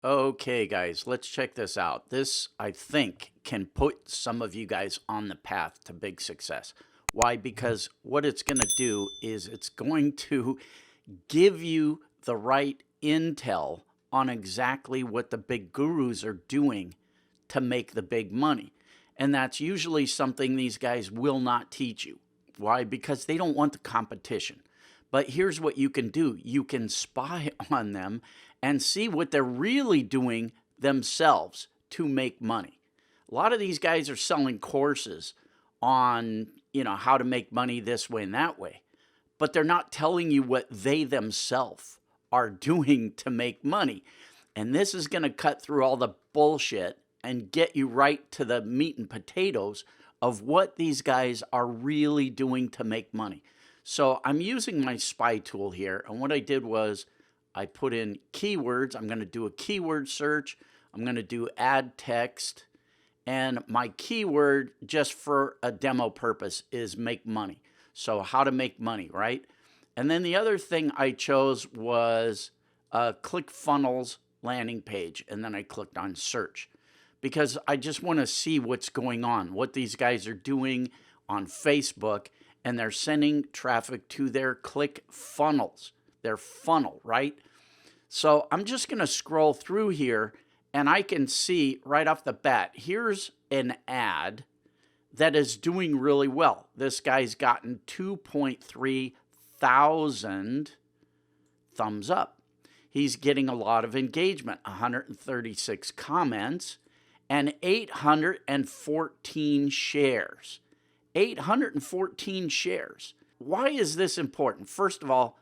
Okay, guys, let's check this out. This, I think, can put some of you guys on the path to big success. Why? Because what it's going to do is it's going to give you the right intel on exactly what the big gurus are doing to make the big money. And that's usually something these guys will not teach you. Why? Because they don't want the competition. But here's what you can do. You can spy on them and see what they're really doing themselves to make money. A lot of these guys are selling courses on, how to make money this way and that way, but they're not telling you what they themselves are doing to make money. And this is going to cut through all the bullshit and get you right to the meat and potatoes of what these guys are really doing to make money. So I'm using my spy tool here, and what I did was I put in keywords. I'm going to do a keyword search. I'm going to do add text, and my keyword, just for a demo purpose, is make money. So how to make money, right? And then the other thing I chose was ClickFunnels landing page, and then I clicked on search because I just want to see what's going on, what these guys are doing on Facebook, and they're sending traffic to their ClickFunnels, their funnel, right? So I'm just going to scroll through here, and I can see right off the bat, here's an ad that is doing really well. This guy's gotten 2.3 thousand thumbs up. He's getting a lot of engagement, 136 comments, and 814 shares. 814 shares. Why is this important? First of all,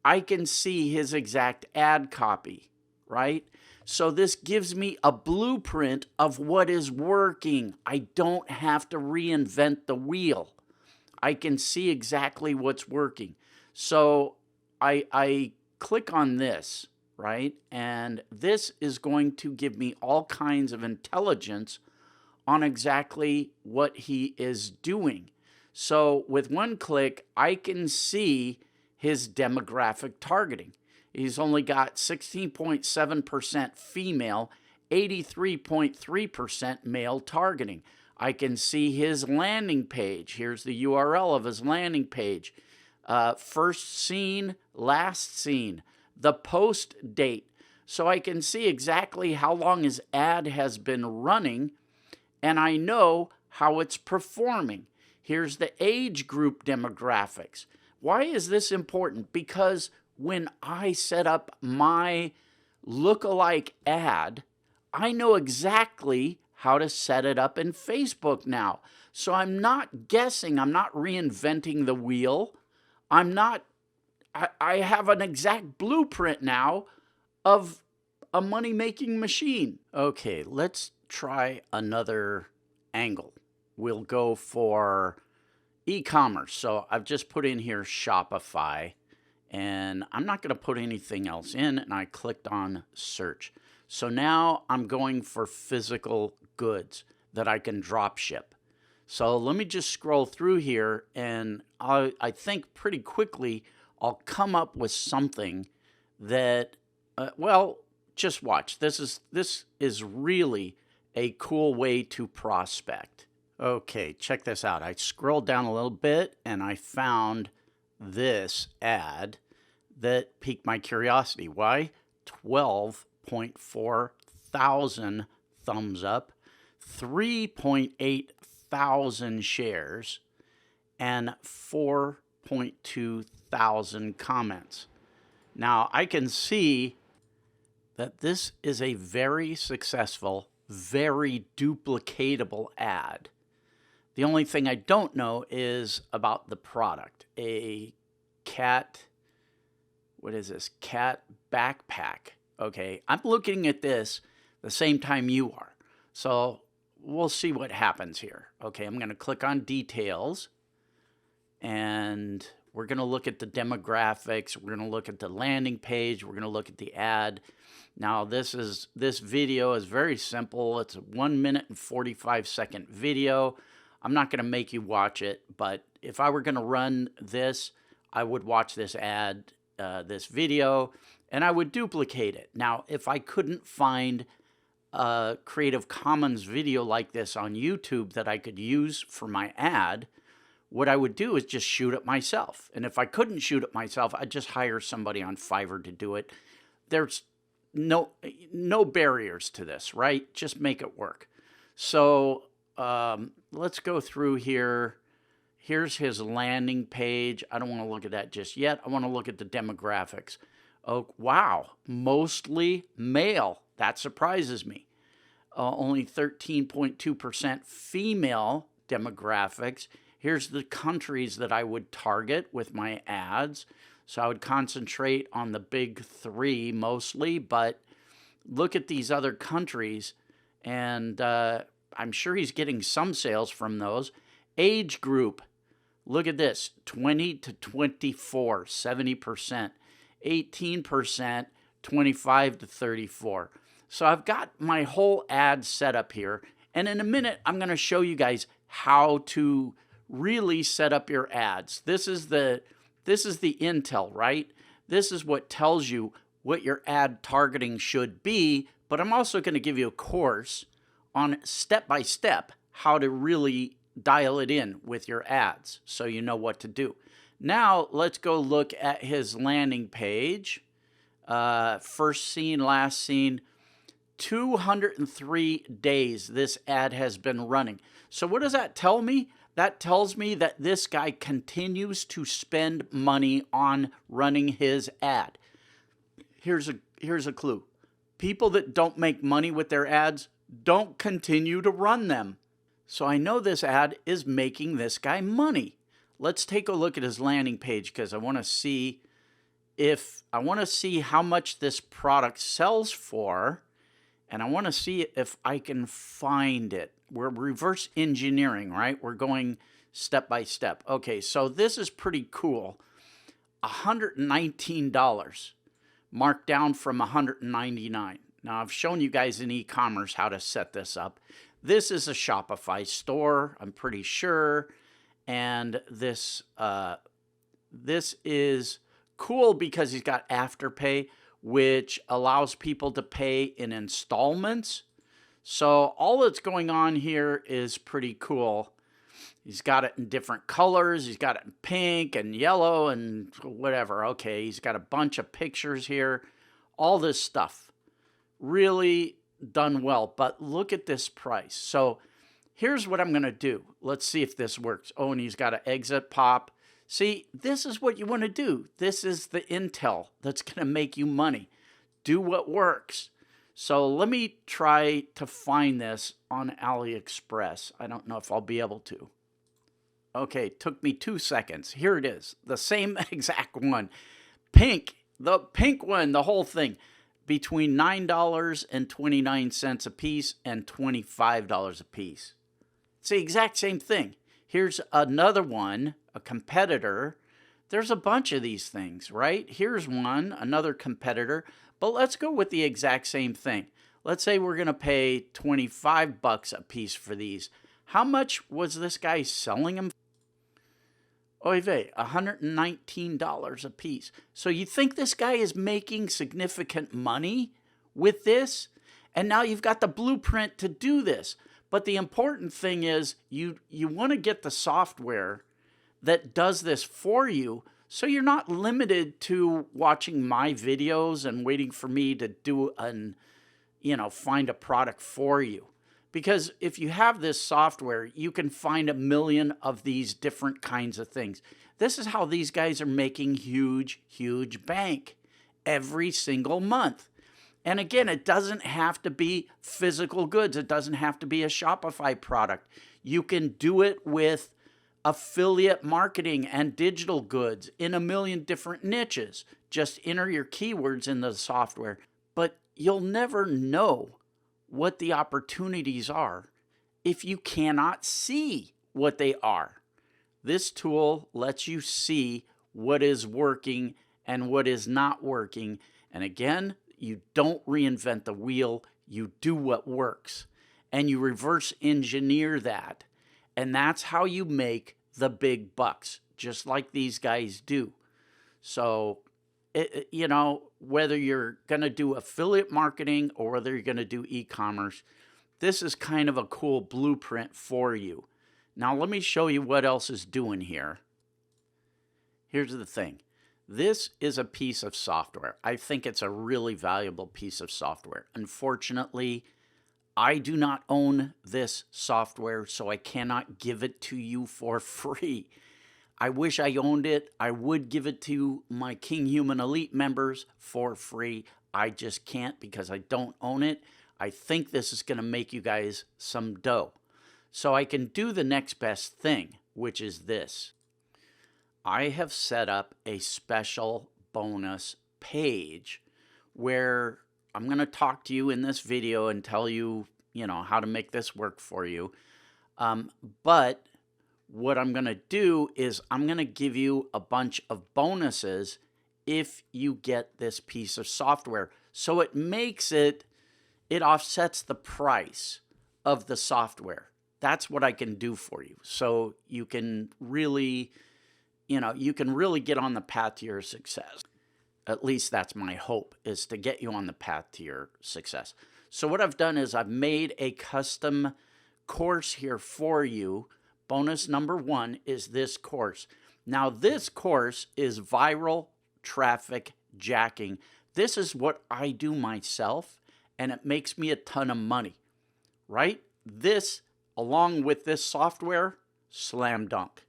I can see his exact ad copy, right? So this gives me a blueprint of what is working. I don't have to reinvent the wheel. I can see exactly what's working. So I click on this, right? And this is going to give me all kinds of intelligence on exactly what he is doing. So with one click, I can see his demographic targeting. He's only got 16.7% female, 83.3% male targeting. I can see his landing page. Here's the URL of his landing page. First seen, last seen, the post date. So I can see exactly how long his ad has been running, and I know how it's performing. Here's the age group demographics. Why is this important? Because when I set up my lookalike ad, I know exactly how to set it up in Facebook now. So I'm not guessing, I'm not reinventing the wheel. I have an exact blueprint now of a money-making machine. Okay, let's try another angle. We'll go for e-commerce. So I've just put in here Shopify, and I'm not going to put anything else in, and I clicked on search. So now I'm going for physical goods that I can drop ship. So let me just scroll through here, and I think pretty quickly I'll come up with something that, well, just watch. This is really a cool way to prospect. Okay, check this out. I scrolled down a little bit, and I found this ad that piqued my curiosity. Why? 12.4 thousand thumbs up, 3.8 thousand shares, and 4.2 thousand comments. Now I can see that this is a very successful, very duplicatable ad. The only thing I don't know is about the product. A cat, what is this? Cat backpack. Okay, I'm looking at this the same time you are. So we'll see what happens here. Okay, I'm going to click on details, and we're going to look at the demographics. We're going to look at the landing page. We're going to look at the ad. Now this video is very simple. It's a 1 minute and 45-second video. I'm not going to make you watch it, but if I were going to run this, I would watch this ad, this video, and I would duplicate it. Now, if I couldn't find a Creative Commons video like this on YouTube that I could use for my ad, what I would do is just shoot it myself. And if I couldn't shoot it myself, I'd just hire somebody on Fiverr to do it. There's no barriers to this, right? Just make it work. So let's go through here. Here's his landing page. I don't want to look at that just yet. I want to look at the demographics. Oh, wow. Mostly male. That surprises me. Only 13.2% female demographics. Here's the countries that I would target with my ads. So I would concentrate on the big three mostly, but look at these other countries, and I'm sure he's getting some sales from those. Age group. Look at this, 20 to 24, 70%. 18%, 25 to 34. So I've got my whole ad set up here. And in a minute, I'm going to show you guys how to really set up your ads. This is the intel, right? This is what tells you what your ad targeting should be. But I'm also going to give you a course on step-by-step how to really dial it in with your ads so you know what to do. Now, let's go look at his landing page. First scene, last scene. 203 days this ad has been running. So what does that tell me? That tells me that this guy continues to spend money on running his ad. Here's a clue. People that don't make money with their ads don't continue to run them. So I know this ad is making this guy money. Let's take a look at his landing page because I want to see how much this product sells for, and I want to see if I can find it. We're reverse engineering, right? We're going step by step. Okay, so this is pretty cool. $119 marked down from $199. Now, I've shown you guys in e-commerce how to set this up. This is a Shopify store, I'm pretty sure. And this is cool because he's got Afterpay, which allows people to pay in installments. So all that's going on here is pretty cool. He's got it in different colors. He's got it in pink and yellow and whatever. Okay, he's got a bunch of pictures here. All this stuff. Really done well. But look at this price. So here's what I'm going to do. Let's see if this works. Oh, and he's got an exit pop. See, this is what you want to do. This is the intel that's going to make you money. Do what works. So let me try to find this on AliExpress. I don't know if I'll be able to. Okay, took me 2 seconds. Here it is. The same exact one. Pink. The pink one, the whole thing. Between $9.29 a piece and $25 a piece. It's the exact same thing. Here's another one, a competitor. There's a bunch of these things, right? Here's one, another competitor. But let's go with the exact same thing. Let's say we're going to pay $25 a piece for these. How much was this guy selling them? Oy vey, $119 a piece. So you think this guy is making significant money with this? And now you've got the blueprint to do this. But the important thing is you want to get the software that does this for you so you're not limited to watching my videos and waiting for me to do find a product for you. Because if you have this software, you can find a million of these different kinds of things. This is how these guys are making huge, huge bank every single month. And again, it doesn't have to be physical goods. It doesn't have to be a Shopify product. You can do it with affiliate marketing and digital goods in a million different niches. Just enter your keywords in the software. But you'll never know what the opportunities are if you cannot see what they are. This tool lets you see what is working and what is not working. And again, you don't reinvent the wheel. You do what works. And you reverse engineer that. And that's how you make the big bucks, just like these guys do. So you know, whether you're going to do affiliate marketing or whether you're going to do e-commerce, this is kind of a cool blueprint for you. Now, let me show you what else is doing here. Here's the thing. This is a piece of software. I think it's a really valuable piece of software. Unfortunately, I do not own this software, so I cannot give it to you for free. I wish I owned it. I would give it to my Kinghuman Elite members for free. I just can't because I don't own it. I think this is going to make you guys some dough. So I can do the next best thing, which is this. I have set up a special bonus page where I'm going to talk to you in this video and tell you, how to make this work for you. But what I'm going to do is I'm going to give you a bunch of bonuses if you get this piece of software. So it makes it offsets the price of the software. That's what I can do for you. So you can really, get on the path to your success. At least that's my hope, is to get you on the path to your success. So what I've done is I've made a custom course here for you. Bonus number 1 is this course. Now, this course is viral traffic jacking. This is what I do myself, and it makes me a ton of money, right? This, along with this software, slam dunk.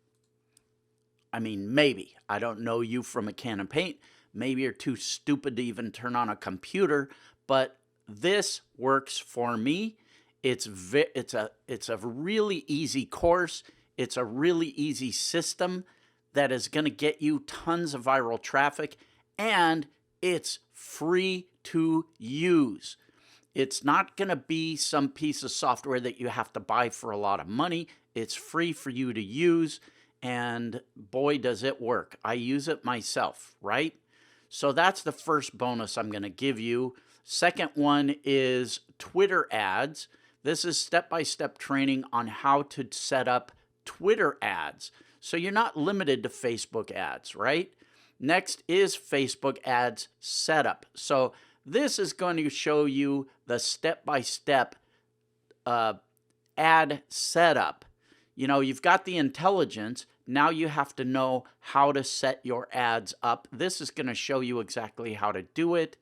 I mean, maybe. I don't know you from a can of paint. Maybe you're too stupid to even turn on a computer, but this works for me. It's a really easy course. It's a really easy system that is going to get you tons of viral traffic, and it's free to use. It's not going to be some piece of software that you have to buy for a lot of money. It's free for you to use, and boy, does it work. I use it myself, right? So that's the first bonus I'm going to give you. Second one is Twitter ads. This is step-by-step training on how to set up Twitter ads. So you're not limited to Facebook ads, right? Next is Facebook ads setup. So this is going to show you the step-by-step ad setup. You've got the intelligence. Now you have to know how to set your ads up. This is going to show you exactly how to do it.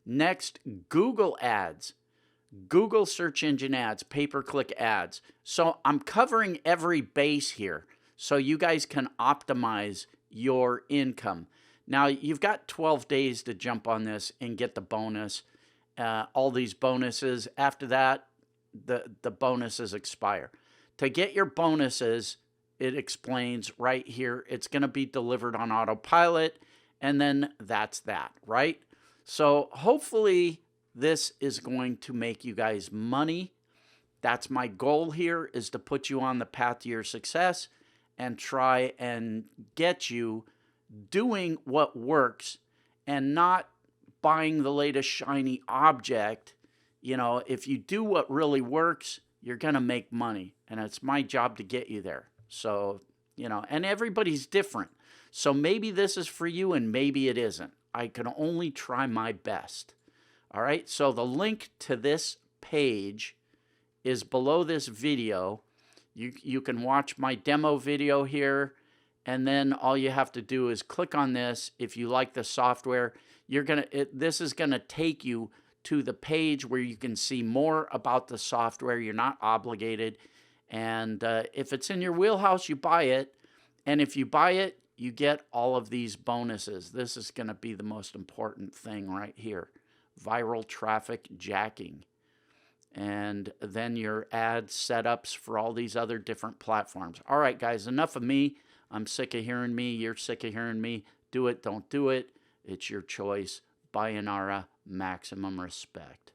Next, Google ads. Google search engine ads, pay-per-click ads. So I'm covering every base here so you guys can optimize your income. Now, you've got 12 days to jump on this and get the bonus, all these bonuses. After that, the bonuses expire. To get your bonuses, it explains right here, it's going to be delivered on autopilot, and then that's that, right? So hopefully this is going to make you guys money. That's my goal here, is to put you on the path to your success and try and get you doing what works and not buying the latest shiny object. If you do what really works, you're going to make money, and it's my job to get you there. So, and everybody's different. So maybe this is for you and maybe it isn't. I can only try my best. All right, so the link to this page is below this video. You can watch my demo video here, and then all you have to do is click on this. If you like the software, this is gonna take you to the page where you can see more about the software. You're not obligated, and if it's in your wheelhouse, you buy it, and if you buy it, you get all of these bonuses. This is gonna be the most important thing right here. Viral traffic jacking, and then your ad setups for all these other different platforms. All right, guys, enough of me. I'm sick of hearing me. You're sick of hearing me. Do it, don't do it. It's your choice. Bayonara, maximum respect.